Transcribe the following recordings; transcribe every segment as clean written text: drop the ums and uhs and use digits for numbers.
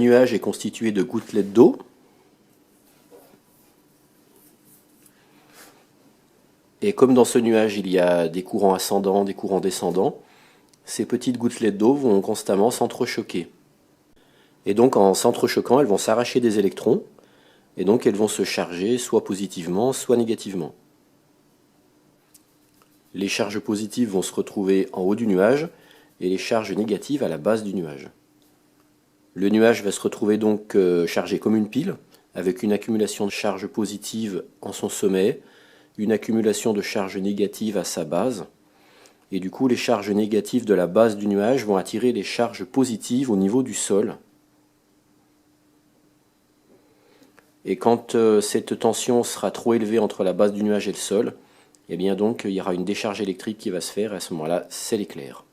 nuage est constitué de gouttelettes d'eau. Et comme dans ce nuage, il y a des courants ascendants, des courants descendants, ces petites gouttelettes d'eau vont constamment s'entrechoquer. Et donc en s'entrechoquant, elles vont s'arracher des électrons, et donc elles vont se charger soit positivement, soit négativement. Les charges positives vont se retrouver en haut du nuage, et les charges négatives à la base du nuage. Le nuage va se retrouver donc chargé comme une pile, avec une accumulation de charges positives en son sommet, une accumulation de charges négatives à sa base, et du coup les charges négatives de la base du nuage vont attirer les charges positives au niveau du sol. Et quand cette tension sera trop élevée entre la base du nuage et le sol, eh bien donc il y aura une décharge électrique qui va se faire, et à ce moment-là c'est l'éclair.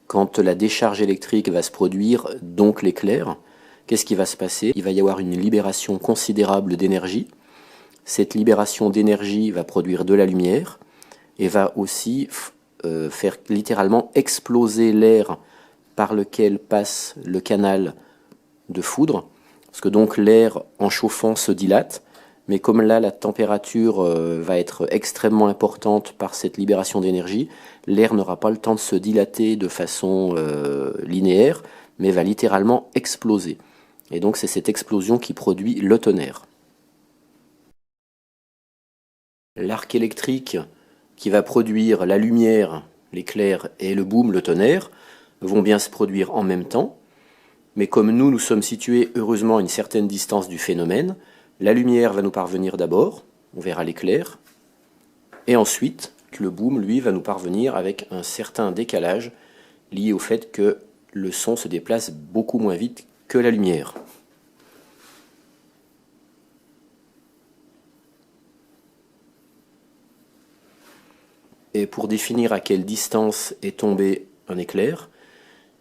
Quand la décharge électrique va se produire, donc l'éclair, qu'est-ce qui va se passer? Il va y avoir une libération considérable d'énergie. Cette libération d'énergie va produire de la lumière et va aussi faire littéralement exploser l'air par lequel passe le canal de foudre. Parce que donc l'air en chauffant se dilate, mais comme là la température va être extrêmement importante par cette libération d'énergie, l'air n'aura pas le temps de se dilater de façon linéaire, mais va littéralement exploser. Et donc c'est cette explosion qui produit le tonnerre. L'arc électrique qui va produire la lumière, l'éclair et le boom, le tonnerre, vont bien se produire en même temps. Mais comme nous sommes situés heureusement à une certaine distance du phénomène, la lumière va nous parvenir d'abord, on verra l'éclair, et ensuite le boom, lui, va nous parvenir avec un certain décalage lié au fait que le son se déplace beaucoup moins vite que la lumière. Et pour définir à quelle distance est tombé un éclair,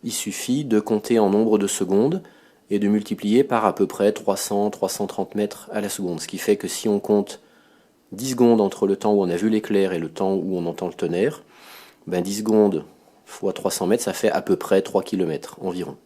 il suffit de compter en nombre de secondes et de multiplier par à peu près 300-330 mètres à la seconde. Ce qui fait que si on compte 10 secondes entre le temps où on a vu l'éclair et le temps où on entend le tonnerre, 10 secondes fois 300 mètres, ça fait à peu près 3 km environ.